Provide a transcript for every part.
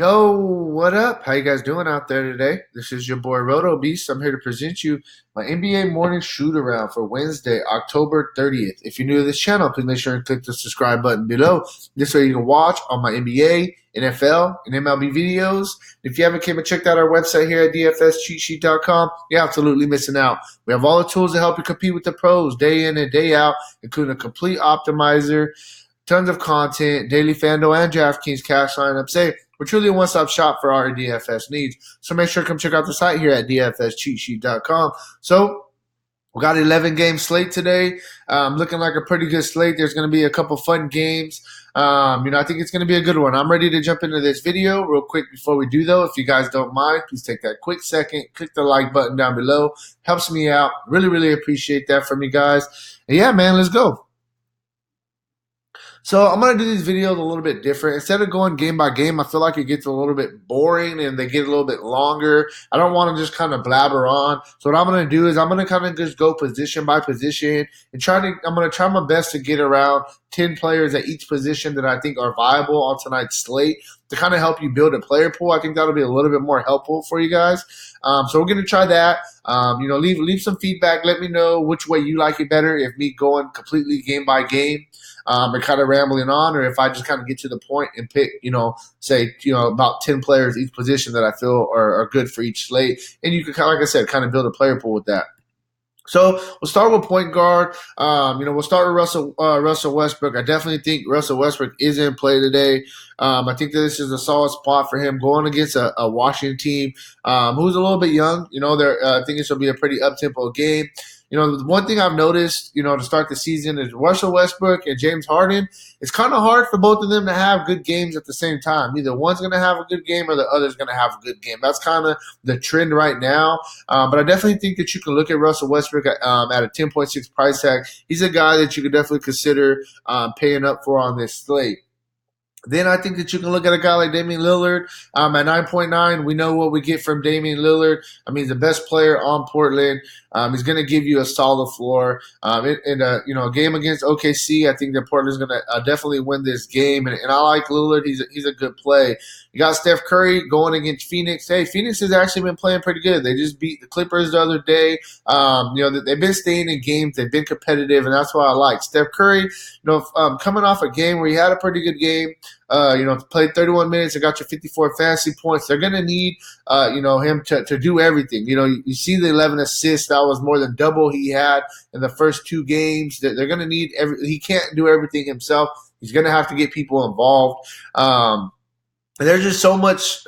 Yo, what up? How you guys doing out there today? This is your boy Roto Beast. I'm here to present you my NBA morning shoot around for Wednesday, October 30th. If you're new to this channel, please make sure and click the subscribe button below. This way you can watch all my NBA, NFL, and MLB videos. If you haven't came and checked out our website here at dfscheatsheet.com, you're absolutely missing out. We have all the tools to help you compete with the pros day in and day out, including a complete optimizer, tons of content, daily Fanduel and Draftkings cash lineups. Hey, we're truly a one-stop shop for our DFS needs. So make sure to come check out the site here at dfscheatsheet.com. So we got 11 game slate today. Looking like a pretty good slate. There's going to be a couple fun games. I think it's going to be a good one. I'm ready to jump into this video real quick before we do, though. If you guys don't mind, please take that quick second, click the like button down below. Helps me out. Really, really appreciate that from you guys. And yeah, man, let's go. So I'm gonna do these videos a little bit different. Instead of going game by game, I feel like it gets a little bit boring and they get a little bit longer. I don't want to just kind of blabber on. So what I'm gonna do is I'm gonna kind of just go position by position and I'm gonna try my best to get around 10 players at each position that I think are viable on tonight's slate to kind of help you build a player pool. I think that'll be a little bit more helpful for you guys. So we're gonna try that. Leave some feedback. Let me know which way you like it better. If me going completely game by game and kind of rambling on, or if I just kind of get to the point and pick, about 10 players each position that I feel are good for each slate. And you can, like I said, kind of build a player pool with that. So we'll start with point guard. We'll start with Russell Westbrook. I definitely think Russell Westbrook is in play today. I think that this is a solid spot for him going against a Washington team who's a little bit young. I think this will be a pretty up tempo game. The one thing I've noticed, to start the season is Russell Westbrook and James Harden. It's kind of hard for both of them to have good games at the same time. Either one's going to have a good game or the other's going to have a good game. That's kind of the trend right now. But I definitely think that you can look at Russell Westbrook at a 10.6 price tag. He's a guy that you could definitely consider paying up for on this slate. Then I think that you can look at a guy like Damian Lillard at 9.9. We know what we get from Damian Lillard. I mean, he's the best player on Portland. He's going to give you a solid floor. In a game against OKC, I think that Portland's going to definitely win this game. And I like Lillard. He's a good play. You got Steph Curry going against Phoenix. Hey, Phoenix has actually been playing pretty good. They just beat the Clippers the other day. They've been staying in games. They've been competitive, and that's what I like. Steph Curry, coming off a game where he had a pretty good game. Played 31 minutes and got your 54 fantasy points. They're going to need, him to do everything. You see the 11 assists. That was more than double he had in the first two games. They're going to need he can't do everything himself. He's going to have to get people involved. And there's just so much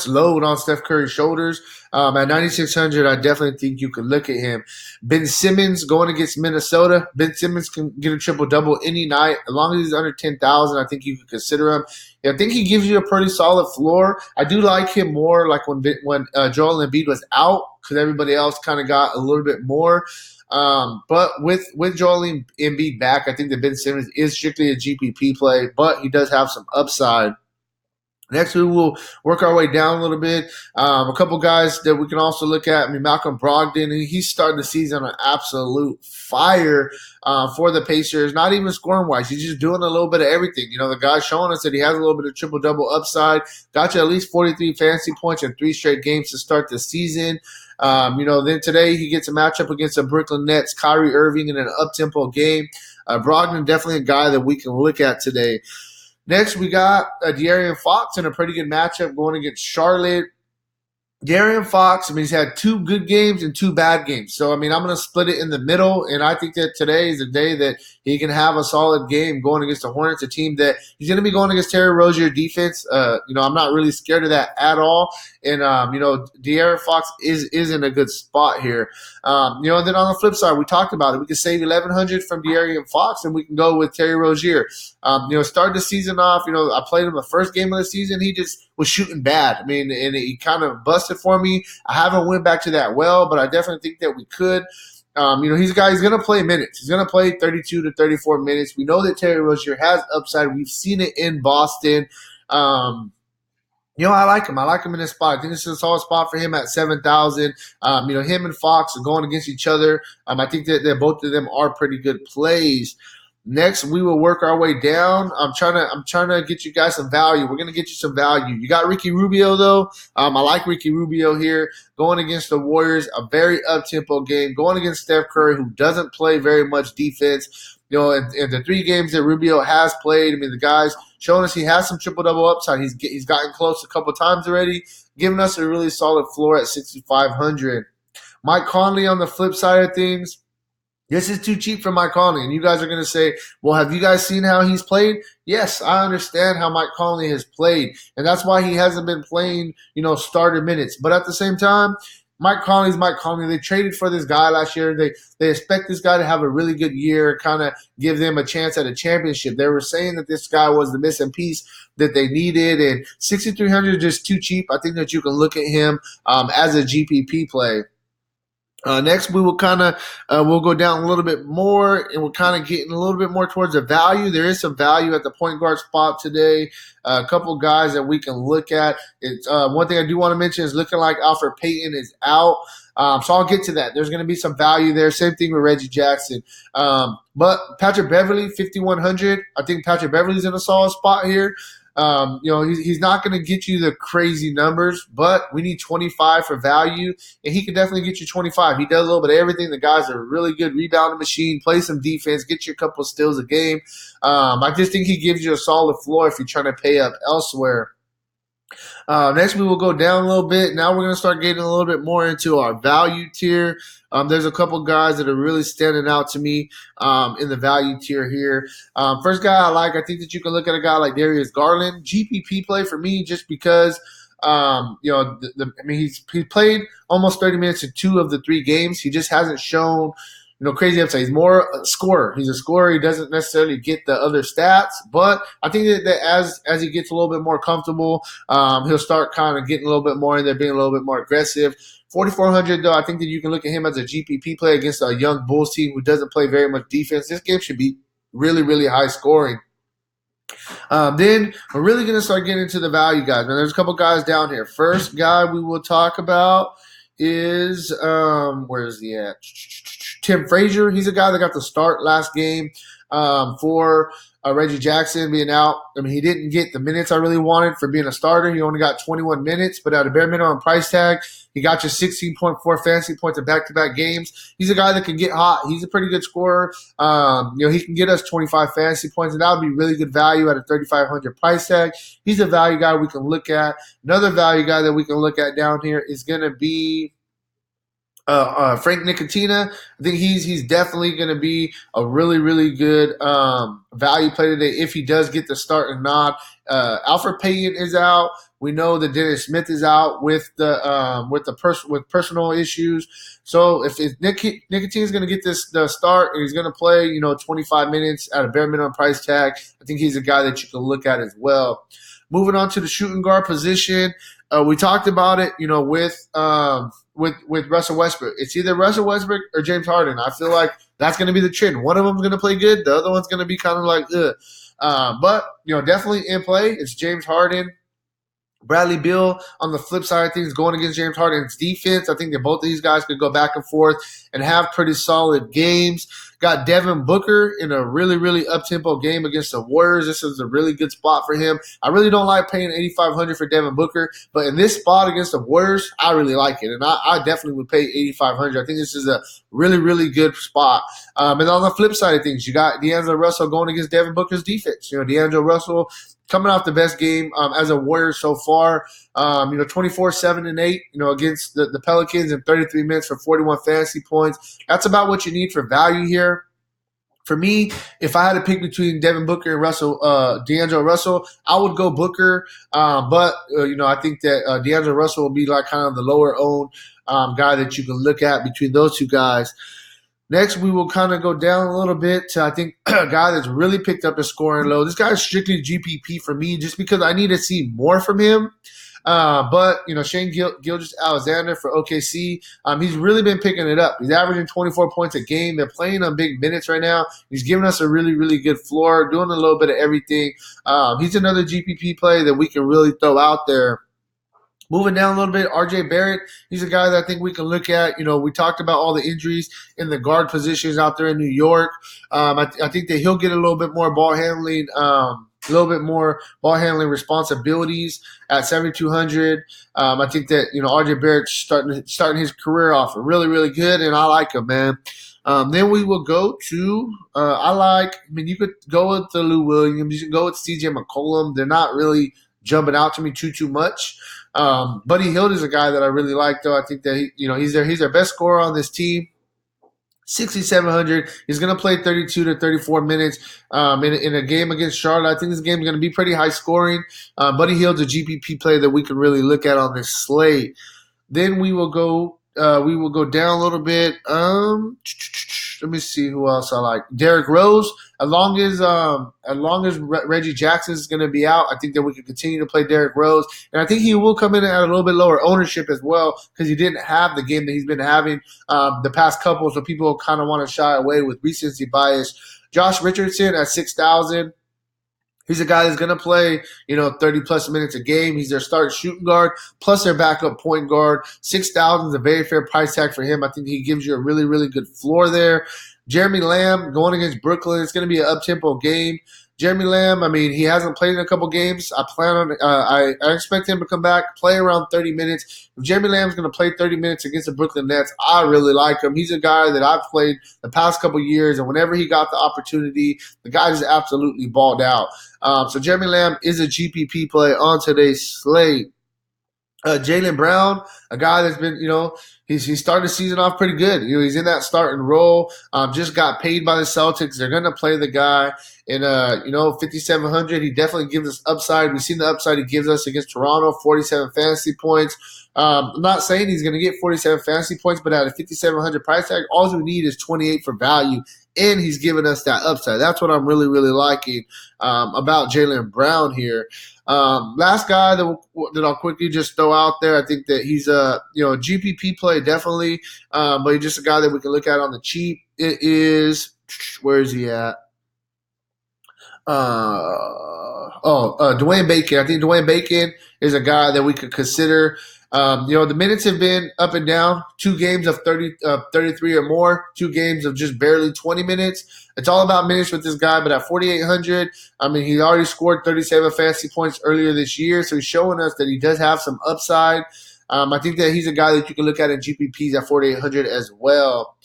load on Steph Curry's shoulders. At 9,600, I definitely think you could look at him. Ben Simmons going against Minnesota. Ben Simmons can get a triple-double any night. As long as he's under 10,000, I think you could consider him. Yeah, I think he gives you a pretty solid floor. I do like him more like when Joel Embiid was out because everybody else kind of got a little bit more. But with Joel Embiid back, I think that Ben Simmons is strictly a GPP play, but he does have some upside. Next, we will work our way down a little bit. A couple guys that we can also look at. Malcolm Brogdon, he's starting the season on absolute fire for the Pacers. Not even scoring wise, he's just doing a little bit of everything. The guy's showing us that he has a little bit of triple double upside. Got you at least 43 fantasy points in 3 straight games to start the season. Then today he gets a matchup against the Brooklyn Nets, Kyrie Irving in an up tempo game. Brogdon definitely a guy that we can look at today. Next, we got De'Aaron Fox in a pretty good matchup going against Charlotte. De'Aaron Fox, he's had 2 good games and 2 bad games. So, I'm going to split it in the middle, and I think that today is the day that he can have a solid game going against the Hornets, a team that he's going to be going against Terry Rozier defense. I'm not really scared of that at all. And, De'Aaron Fox is in a good spot here. Then on the flip side, we talked about it. We can save 1,100 from De'Aaron Fox, and we can go with Terry Rozier. Start the season off. I played him the first game of the season. He just was shooting bad. And he kind of busted for me. I haven't went back to that well, but I definitely think that we could. He's a guy, he's going to play minutes. He's going to play 32 to 34 minutes. We know that Terry Rozier has upside. We've seen it in Boston. I like him. I like him in this spot. I think this is a solid spot for him at 7,000. Him and Fox are going against each other. I think that both of them are pretty good plays. Next, we will work our way down. I'm trying to get you guys some value. We're gonna get you some value. You got Ricky Rubio though. I like Ricky Rubio here going against the Warriors. A very up tempo game going against Steph Curry, who doesn't play very much defense. You know, in the 3 games that Rubio has played, I mean, the guy's showing us he has some triple double upside. He's gotten close a couple times already, giving us a really solid floor at 6,500. Mike Conley on the flip side of things. This is too cheap for Mike Conley. And you guys are going to say, well, have you guys seen how he's played? Yes, I understand how Mike Conley has played. And that's why he hasn't been playing, starter minutes. But at the same time, Mike Conley's Mike Conley. They traded for this guy last year. They expect this guy to have a really good year and kind of give them a chance at a championship. They were saying that this guy was the missing piece that they needed. And 6,300 is just too cheap. I think that you can look at him as a GPP play. Next, we will we'll go down a little bit more, and we're kind of getting a little bit more towards the value. There is some value at the point guard spot today. A couple guys that we can look at. It's one thing I do want to mention is looking like Alfred Payton is out. So I'll get to that. There's going to be some value there. Same thing with Reggie Jackson. But Patrick Beverley, 5,100. I think Patrick Beverley's in a solid spot here. He's not going to get you the crazy numbers, but we need 25 for value, and he can definitely get you 25. He does a little bit of everything. The guy's a really good rebounding machine, play some defense, get you a couple of steals a game. I just think he gives you a solid floor if you're trying to pay up elsewhere. Next, we will go down a little bit. Now we're going to start getting a little bit more into our value tier. There's a couple guys that are really standing out to me in the value tier here. First guy I like, I think that you can look at a guy like Darius Garland. GPP play for me just because he's played almost 30 minutes in 2 of the 3 games. He just hasn't shown crazy upside. He's more a scorer. He's a scorer. He doesn't necessarily get the other stats, but I think that as he gets a little bit more comfortable, he'll start kind of getting a little bit more in there, being a little bit more aggressive. 4,400 though, I think that you can look at him as a GPP play against a young Bulls team who doesn't play very much defense. This game should be really, really high scoring. Then we're really going to start getting into the value guys. Man, there's a couple guys down here. First guy we will talk about is where's he at? Tim Frazier. He's a guy that got the start last game for Reggie Jackson being out. I mean, he didn't get the minutes I really wanted for being a starter. He only got 21 minutes, but at a bare minimum price tag, he got you 16.4 fantasy points in back-to-back games. He's a guy that can get hot. He's a pretty good scorer. He can get us 25 fantasy points, and that would be really good value at a 3,500 price tag. He's a value guy we can look at. Another value guy that we can look at down here is going to be Frank Nicotina. I think he's definitely going to be a really, really good value play today if he does get the start and nod. Alfred Payton is out. We know that Dennis Smith is out with personal issues. So if Nicotina is going to get the start and he's going to play 25 minutes at a bare minimum price tag, I think he's a guy that you can look at as well. Moving on to the shooting guard position, we talked about it, with Russell Westbrook. It's either Russell Westbrook or James Harden. I feel like that's going to be the trend. One of them is going to play good. The other one's going to be kind of like, but definitely in play. It's James Harden. Bradley Beal on the flip side of things going against James Harden's defense. I think that both of these guys could go back and forth and have pretty solid games. Got Devin Booker in a really, really up-tempo game against the Warriors. This is a really good spot for him. I really don't like paying $8,500 for Devin Booker, but in this spot against the Warriors, I really like it, and I definitely would pay $8,500. I think this is a really, really good spot. And on the flip side of things, you got D'Angelo Russell going against Devin Booker's defense. D'Angelo Russell coming off the best game as a Warrior so far, 24, 7, and 8, against the Pelicans in 33 minutes for 41 fantasy points. That's about what you need for value here. For me, if I had to pick between Devin Booker and D'Angelo Russell, I would go Booker. But I think that D'Angelo Russell will be like kind of the lower owned guy that you can look at between those two guys. Next, we will kind of go down a little bit to, I think, a guy that's really picked up his scoring low. This guy is strictly GPP for me just because I need to see more from him. But Shane Gilgeous-Alexander for OKC, he's really been picking it up. He's averaging 24 points a game. They're playing on big minutes right now. He's giving us a really, really good floor, doing a little bit of everything. He's another GPP play that we can really throw out there. Moving down a little bit, RJ Barrett, he's a guy that I think we can look at. We talked about all the injuries in the guard positions out there in New York. I think that he'll get a little bit more ball handling, responsibilities at 7,200. I think that RJ Barrett's starting his career off really really good, and I like him, man. Then we will go to you could go with the Lou Williams, you can go with CJ McCollum. They're not really jumping out to me too much. Buddy Hield is a guy that I really like, though. I think that he's their best scorer on this team. 6,700. He's going to play 32 to 34 minutes in a game against Charlotte. I think this game is going to be pretty high scoring. Buddy Hield's a GPP play that we can really look at on this slate. Then we will go down a little bit. Let me see who else I like. Derrick Rose. As long as Reggie Jackson is going to be out, I think that we can continue to play Derrick Rose, and I think he will come in at a little bit lower ownership as well because he didn't have the game that he's been having the past couple, so people kind of want to shy away with recency bias. Josh Richardson at 6,000. He's a guy that's going to play, 30-plus minutes a game. He's their starting shooting guard, plus their backup point guard. 6,000 is a very fair price tag for him. I think he gives you a really, really good floor there. Jeremy Lamb going against Brooklyn. It's going to be an up-tempo game. Jeremy Lamb, he hasn't played in a couple games. I expect him to come back, play around 30 minutes. If Jeremy Lamb's going to play 30 minutes against the Brooklyn Nets, I really like him. He's a guy that I've played the past couple years, and whenever he got the opportunity, the guy just absolutely balled out. So Jeremy Lamb is a GPP play on today's slate. Jaylen Brown, a guy that's been, he started the season off pretty good. He's in that starting role. Just got paid by the Celtics. They're going to play the guy in 5,700. He definitely gives us upside. We've seen the upside he gives us against Toronto, 47 fantasy points. I'm not saying he's going to get 47 fantasy points, but at a 5,700 price tag, all we need is 28 for value, and he's giving us that upside. That's what I'm really, really liking about Jaylen Brown here. Last guy that I'll quickly just throw out there, I think that he's a GPP play definitely, but he's just a guy that we can look at on the cheap. It is, where is he at? Dwayne Bacon. I think Dwayne Bacon is a guy that we could consider. The minutes have been up and down. 2 games of 33 or more. 2 games of just barely 20 minutes. It's all about minutes with this guy. But at 4,800, he already scored 37 fantasy points earlier this year, so he's showing us that he does have some upside. I think that he's a guy that you can look at in GPPs at 4,800 as well.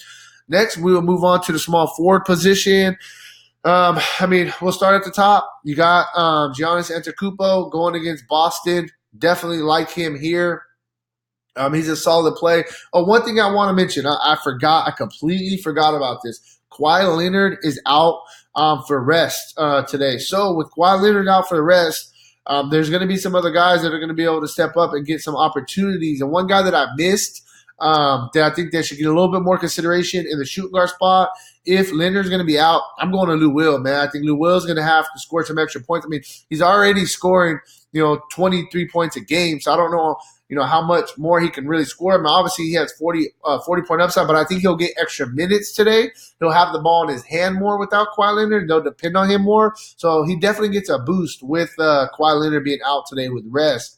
Next, we will move on to the small forward position. We'll start at the top. You got Giannis Antetokounmpo going against Boston. Definitely like him here. He's a solid play. Oh, one thing I want to mention, I completely forgot about this. Kawhi Leonard is out for rest today. So with Kawhi Leonard out for the rest, there's going to be some other guys that are going to be able to step up and get some opportunities. And one guy that I missed that I think that should get a little bit more consideration in the shooting guard spot. If Leonard's going to be out, I'm going to Lou Will, man. I think Lou Will's going to have to score some extra points. He's already scoring, 23 points a game. So I don't know, how much more he can really score. Obviously he has 40-point upside, but I think he'll get extra minutes today. He'll have the ball in his hand more without Kawhi Leonard. They'll depend on him more. So he definitely gets a boost with Kawhi Leonard being out today with rest.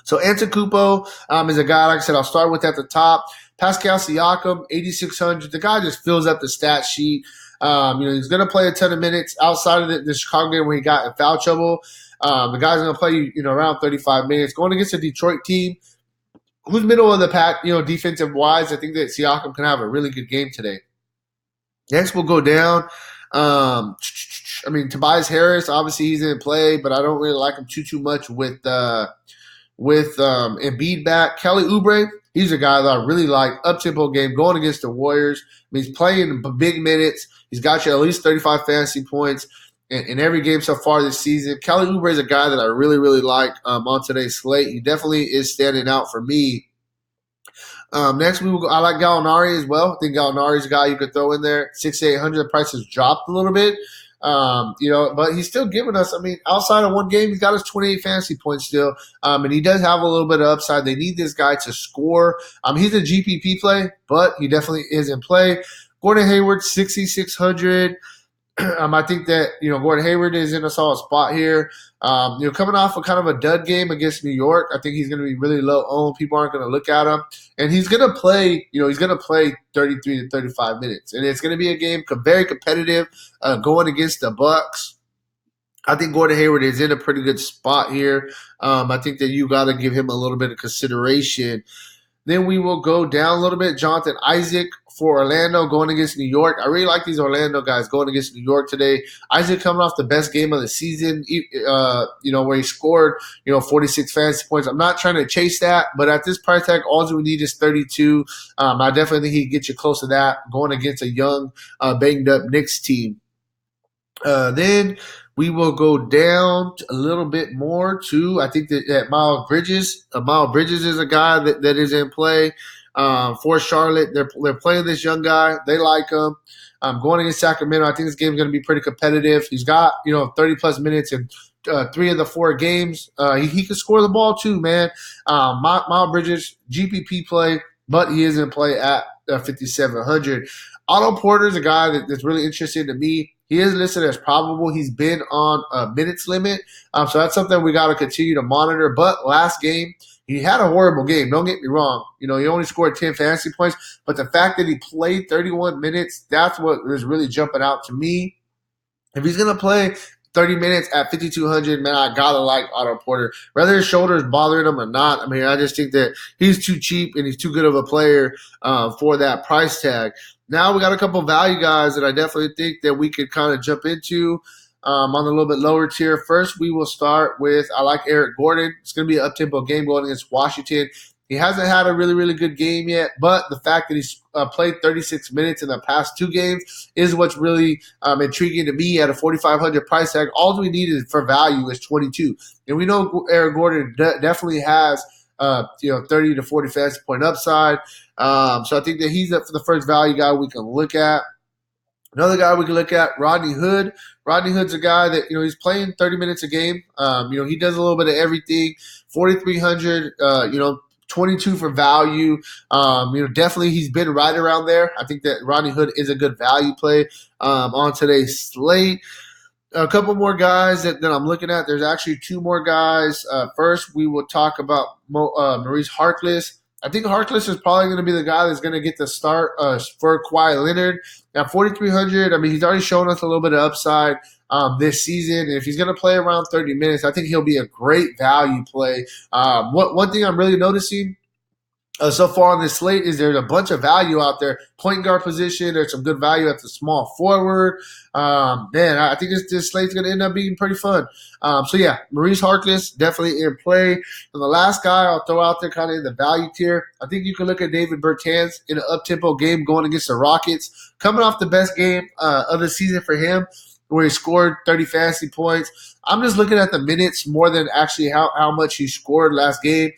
So Antetokounmpo is a guy, like I said, I'll start with at the top. Pascal Siakam, 8,600. The guy just fills up the stat sheet. He's going to play a ton of minutes outside of the Chicago game where he got in foul trouble. The guy's going to play, around 35 minutes. Going against a Detroit team who's middle of the pack, defensive-wise. I think that Siakam can have a really good game today. Next, we'll go down. Tobias Harris, obviously he's in play, but I don't really like him too much with Embiid back. Kelly Oubre, he's a guy that I really like. Up-tempo game going against the Warriors. He's playing big minutes. He's got you at least 35 fantasy points in every game so far this season. Kelly Oubre is a guy that I really, really like on today's slate. He definitely is standing out for me. Next, I like Gallinari as well. I think Gallinari is a guy you could throw in there. 6,800. The price has dropped a little bit. But he's still giving us, outside of one game, he's got us 28 fantasy points still. And he does have a little bit of upside. They need this guy to score. He's a GPP play, but he definitely is in play. Gordon Hayward, 6,600. I think that Gordon Hayward is in a solid spot here. Coming off of kind of a dud game against New York, I think he's going to be really low owned. People aren't going to look at him, and he's going to play. He's going to play 33 to 35 minutes, and it's going to be a game very competitive, going against the Bucks. I think Gordon Hayward is in a pretty good spot here. I think that you got to give him a little bit of consideration. Then we will go down a little bit. Jonathan Isaac for Orlando going against New York. I really like these Orlando guys going against New York today. Isaac coming off the best game of the season, where he scored, 46 fantasy points. I'm not trying to chase that, but at this price tag, all we need is 32. I definitely think he can get you close to that going against a young, banged up Knicks team. Then we will go down a little bit more to, I think that Miles Bridges. Miles Bridges is a guy that is in play for Charlotte. They're playing this young guy. They like him. Going against Sacramento, I think this game is going to be pretty competitive. He's got 30-plus minutes in 3 of the 4 games. He can score the ball too, man. Miles Bridges, GPP play, but he is in play at 5,700. Otto Porter is a guy that's really interesting to me. He is listed as probable. He's been on a minutes limit, so that's something we got to continue to monitor. But last game, he had a horrible game. Don't get me wrong. He only scored 10 fantasy points, but the fact that he played 31 minutes, that's what is really jumping out to me. If he's going to play 30 minutes at 5,200, man, I got to like Otto Porter. Whether his shoulder is bothering him or not, I mean, I just think that he's too cheap and he's too good of a player for that price tag. Now we got a couple value guys that I definitely think that we could kind of jump into on a little bit lower tier. First, we will start with, I like Eric Gordon. It's going to be an up-tempo game going against Washington. He hasn't had a really, really good game yet, but the fact that he's played 36 minutes in the past 2 games is what's really intriguing to me at a 4,500 price tag. All we need for value is 22. And we know Eric Gordon definitely has 30 to 40 fantasy point upside. So I think that he's the first value guy we can look at. Another guy we can look at, Rodney Hood. Rodney Hood's a guy that, he's playing 30 minutes a game. He does a little bit of everything. 4,300, 22 for value. Definitely he's been right around there. I think that Rodney Hood is a good value play on today's slate. A couple more guys that I'm looking at. There's actually 2 more guys. First, we will talk about Maurice Harkless. I think Harkless is probably going to be the guy that's going to get the start for Kawhi Leonard. Now, 4,300, I mean, he's already shown us a little bit of upside this season. And if he's going to play around 30 minutes, I think he'll be a great value play. One thing I'm really noticing so far on this slate is there's a bunch of value out there. Point guard position, there's some good value at the small forward. I think this slate's going to end up being pretty fun. Maurice Harkless definitely in play. And the last guy I'll throw out there kind of in the value tier, I think you can look at David Bertans in an up-tempo game going against the Rockets. Coming off the best game of the season for him, where he scored 30 fantasy points. I'm just looking at the minutes more than actually how much he scored last game.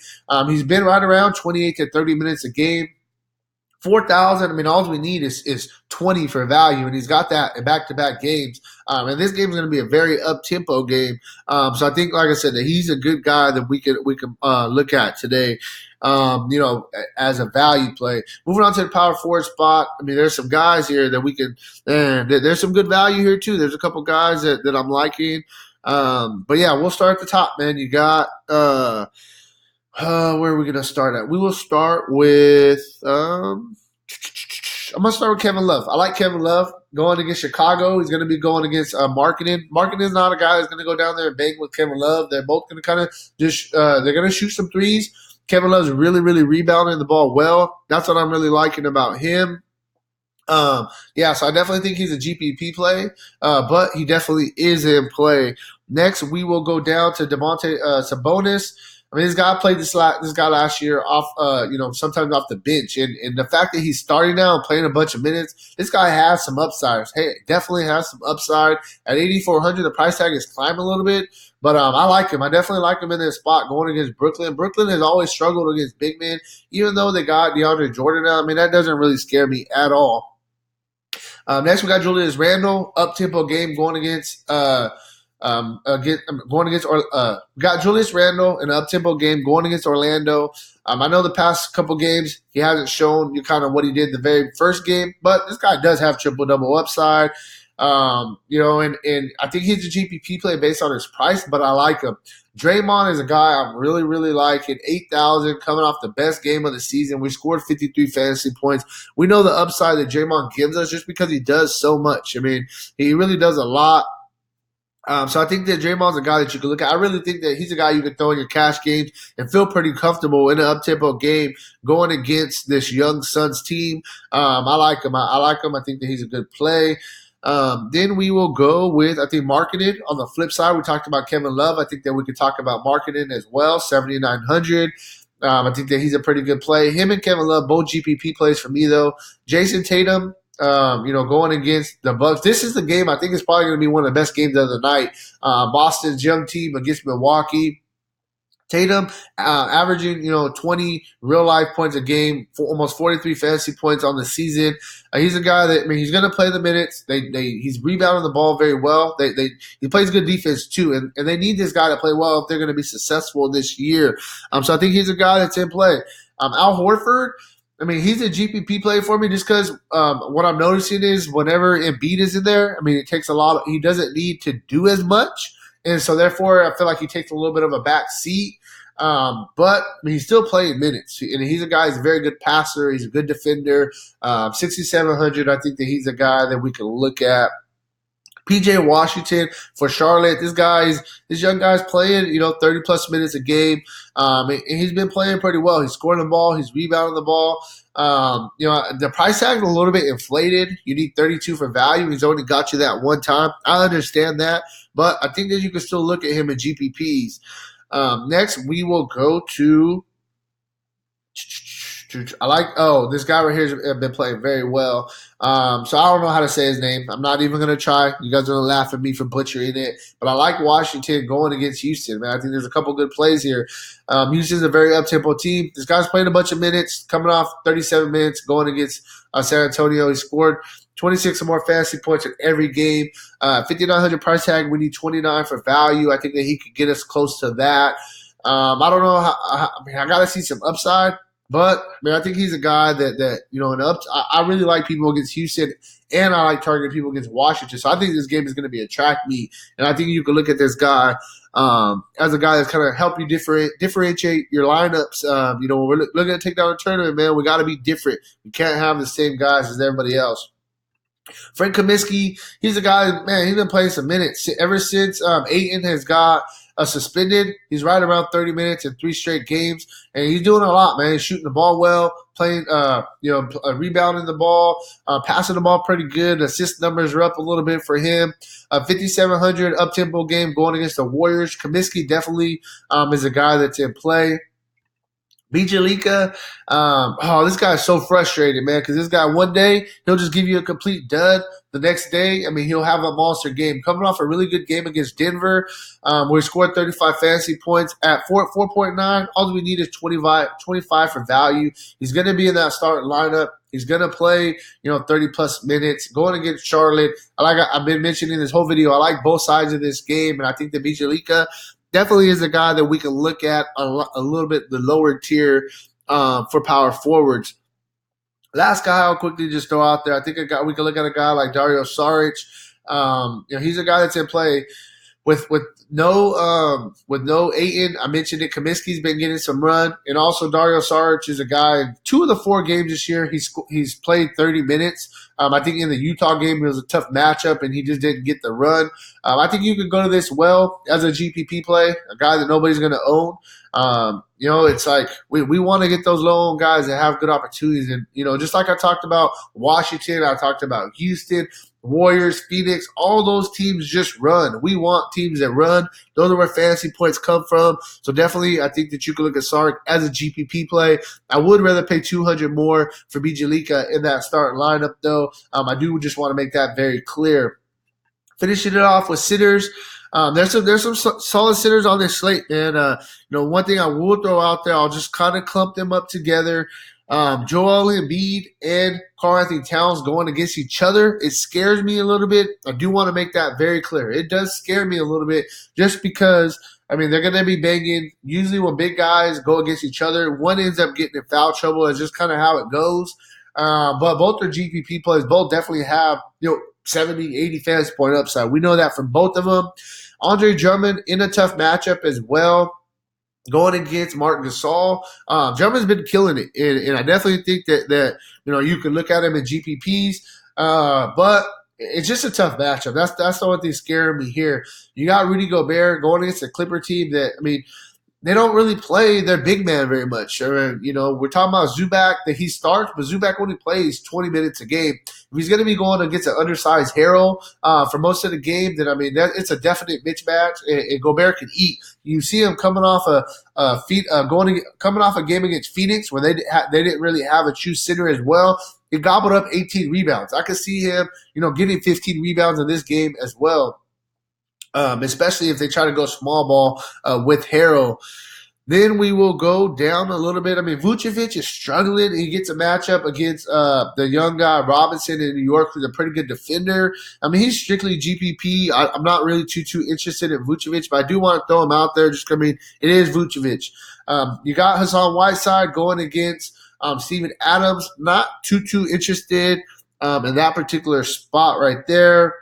He's been right around 28 to 30 minutes a game. 4,000, I mean, all we need is 20 for value, and he's got that in back-to-back games. And this game is going to be a very up-tempo game. So I think, like I said, that he's a good guy that we can look at today, as a value play. Moving on to the power forward spot, I mean, there's some guys here that we can there's some good value here, too. There's a couple guys that I'm liking. We'll start at the top, man. You got where are we going to start at? We will start with I'm going to start with Kevin Love. I like Kevin Love going against Chicago. He's going to be going against Markkanen. Markkanen is not a guy that's going to go down there and bang with Kevin Love. They're both going to kind of just they're going to shoot some threes. Kevin Love's really, really rebounding the ball well. That's what I'm really liking about him. So I definitely think he's a GPP play, but he definitely is in play. Next, we will go down to Domantas Sabonis. I mean, this guy played this guy last year off, sometimes off the bench, and the fact that he's starting now and playing a bunch of minutes, this guy has some upside. Hey, definitely has some upside. At 8,400, the price tag is climbing a little bit, but I like him. I definitely like him in this spot going against Brooklyn. Brooklyn has always struggled against big men, even though they got DeAndre Jordan now. I mean, that doesn't really scare me at all. Next, we got Julius Randle, up-tempo game going against got Julius Randle in an up-tempo game going against Orlando. I know the past couple games he hasn't shown you kind of what he did the very first game, but this guy does have triple-double upside. And I think he's a GPP play based on his price, but I like him. Draymond is a guy I'm really, really liking. 8,000 coming off the best game of the season. We scored 53 fantasy points. We know the upside that Draymond gives us just because he does so much. I mean, he really does a lot. So I think that Draymond's a guy that you can look at. I really think that he's a guy you can throw in your cash games and feel pretty comfortable in an up-tempo game going against this young Suns team. I like him. I like him. I think that he's a good play. Then we will go with, I think, marketing. On the flip side, we talked about Kevin Love. I think that we could talk about marketing as well, 7,900. I think that he's a pretty good play. Him and Kevin Love, both GPP plays for me, though. Jason Tatum, going against the Bucks. This is the game I think is probably going to be one of the best games of the night. Boston's young team against Milwaukee. Tatum averaging 20 real life points a game, for almost 43 fantasy points on the season. He's a guy that he's going to play the minutes. He's rebounding the ball very well. He plays good defense too, and they need this guy to play well if they're going to be successful this year. So I think he's a guy that's in play. Al Horford. He's a GPP play for me just because what I'm noticing is whenever Embiid is in there, it takes a lot. He doesn't need to do as much. And so, therefore, I feel like he takes a little bit of a back seat. But he's still playing minutes. And he's a guy who's a very good passer. He's a good defender. 6,700, I think that he's a guy that we can look at. PJ Washington for Charlotte. This young guy's playing, 30-plus minutes a game. And he's been playing pretty well. He's scoring the ball. He's rebounding the ball. The price tag is a little bit inflated. You need 32 for value. He's only got you that one time. I understand that. But I think that you can still look at him in GPPs. Next, we will go to this guy right here has been playing very well. So I don't know how to say his name. I'm not even going to try. You guys are going to laugh at me for butchering it. But I like Washington going against Houston, man. I think there's a couple good plays here. Houston's a very up-tempo team. This guy's playing a bunch of minutes, coming off 37 minutes, going against San Antonio. He scored 26 or more fantasy points in every game. 5,900 price tag. We need 29 for value. I think that he could get us close to that. I don't know. I got to see some upside. But I think he's a guy that I really like people against Houston, and I like targeting people against Washington. So I think this game is going to be a track meet, and I think you can look at this guy as a guy that's kind of help you differentiate your lineups. When we're looking to take down a tournament, man, we got to be different. We can't have the same guys as everybody else. Frank Kaminsky, he's a guy, man, he's been playing some minutes. Ever since Ayton has got suspended, he's right around 30 minutes in 3 straight games, and he's doing a lot, man. He's shooting the ball well, playing, rebounding the ball, passing the ball pretty good. Assist numbers are up a little bit for him. 5,700 up-tempo game going against the Warriors. Kaminsky definitely is a guy that's in play. Bijalika, this guy is so frustrated, man, because this guy one day he'll just give you a complete dud. The next day, he'll have a monster game. Coming off a really good game against Denver, where he scored 35 fantasy points at 4.9. All we need is 25 for value. He's going to be in that starting lineup. He's going to play, 30-plus minutes. Going against Charlotte, I've been mentioning this whole video, I like both sides of this game, and I think that Bijalika definitely is a guy that we can look at a little bit the lower tier for power forwards. Last guy I'll quickly just throw out there. I think we can look at a guy like Dario Saric. He's a guy that's in play with no Ayton. I mentioned it. Kaminsky's been getting some run, and also Dario Saric is a guy. 2 of the 4 games this year, he's played 30 minutes. I think in the Utah game it was a tough matchup, and he just didn't get the run. I think you could go to this well as a GPP play, a guy that nobody's going to own. It's like we want to get those low-owned guys that have good opportunities. And, just like I talked about Washington, I talked about Houston, Warriors, Phoenix, all those teams just run. We want teams that run. Those are where fantasy points come from. So definitely I think that you can look at Sark as a GPP play. I would rather pay 200 more for Bijalika in that starting lineup, though. I do just want to make that very clear. Finishing it off with sitters. There's some solid sitters on this slate, man. One thing I will throw out there, I'll just kind of clump them up together. Joel Embiid and Karl-Anthony Towns going against each other. It scares me a little bit. I do want to make that very clear. It does scare me a little bit just because, they're going to be banging. Usually when big guys go against each other, one ends up getting in foul trouble. It's just kind of how it goes. But both are GPP plays. Both definitely have, 70, 80 fantasy point upside. We know that from both of them. Andre Drummond in a tough matchup as well, going against Mark Gasol. Drummond's been killing it, and I definitely think that you can look at him in GPPs, but it's just a tough matchup. That's the only thing scaring me here. You got Rudy Gobert going against a Clipper team that, I mean, they don't really play their big man very much. Or, we're talking about Zubac that he starts, but Zubac only plays 20 minutes a game. If he's going to be going against an undersized Harrell for most of the game, then it's a definite mismatch, and Gobert can eat. You see him coming off coming off a game against Phoenix where they didn't really have a true center as well. He gobbled up 18 rebounds. I could see him, getting 15 rebounds in this game as well. Especially if they try to go small ball with Harrell. Then we will go down a little bit. I mean, Vucevic is struggling. He gets a matchup against the young guy Robinson in New York, who's a pretty good defender. I mean, he's strictly GPP. I'm not really too interested in Vucevic, but I do want to throw him out there. It is Vucevic. You got Hassan Whiteside going against Steven Adams. Not too interested in that particular spot right there.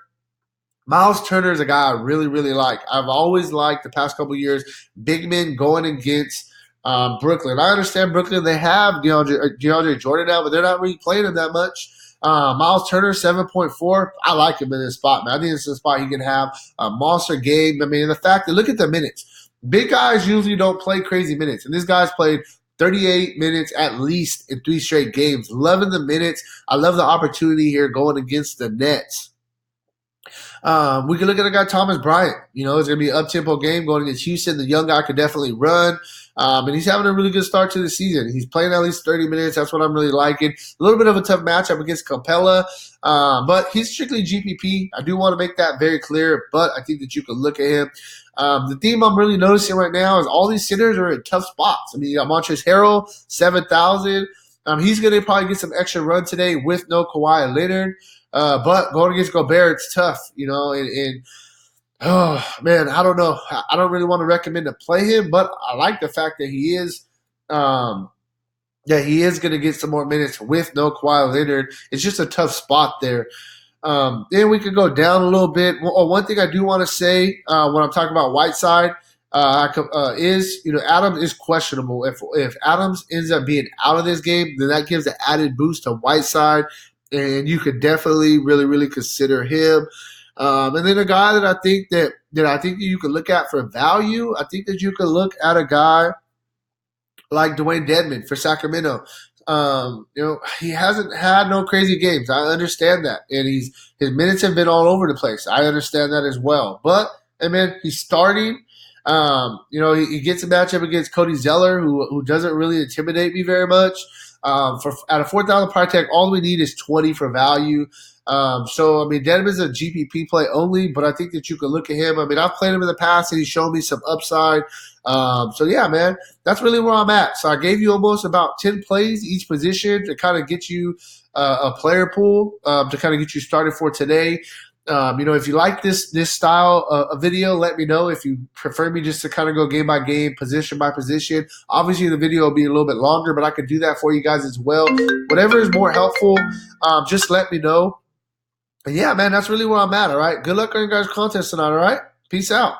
Miles Turner is a guy I really, really like. I've always liked the past couple of years big men going against Brooklyn. I understand Brooklyn, they have DeAndre Jordan now, but they're not really playing him that much. Miles Turner, 7.4. I like him in this spot, man. I think it's a spot he can have a monster game. I mean, the fact that look at the minutes. Big guys usually don't play crazy minutes, and this guy's played 38 minutes at least in 3 straight games. Loving the minutes. I love the opportunity here going against the Nets. We can look at a guy, Thomas Bryant. It's going to be an up-tempo game going against Houston. The young guy could definitely run. And he's having a really good start to the season. He's playing at least 30 minutes. That's what I'm really liking. A little bit of a tough matchup against Capella. But he's strictly GPP. I do want to make that very clear, but I think that you can look at him. The theme I'm really noticing right now is all these centers are in tough spots. I mean, you got Montrezl Harrell, 7,000. He's going to probably get some extra run today with no Kawhi Leonard. But going against Gobert, it's tough, and oh, man, I don't know. I don't really want to recommend to play him, but I like the fact that he is going to get some more minutes with no Kawhi Leonard. It's just a tough spot there. Then we could go down a little bit. One thing I do want to say when I'm talking about Whiteside is, Adams is questionable. If Adams ends up being out of this game, then that gives an added boost to Whiteside. And you could definitely really, really consider him. And then a guy that I think that you could look at for value, I think that you could look at a guy like Dwayne Dedmon for Sacramento. He hasn't had no crazy games. I understand that. And his minutes have been all over the place. I understand that as well. But, he's starting. He gets a matchup against Cody Zeller, who doesn't really intimidate me very much. At a $4,000 price tag, all we need is 20 for value. Dedmon's a GPP play only, but I think that you can look at him. I've played him in the past, and he's shown me some upside. Yeah, man, that's really where I'm at. So I gave you almost about 10 plays each position to kind of get you a player pool to kind of get you started for today. If you like this style of video, let me know. If you prefer me just to kind of go game by game, position by position, obviously the video will be a little bit longer, but I could do that for you guys as well. Whatever is more helpful, just let me know. And yeah, man, that's really where I'm at. All right. Good luck on your guys' contest tonight. All right. Peace out.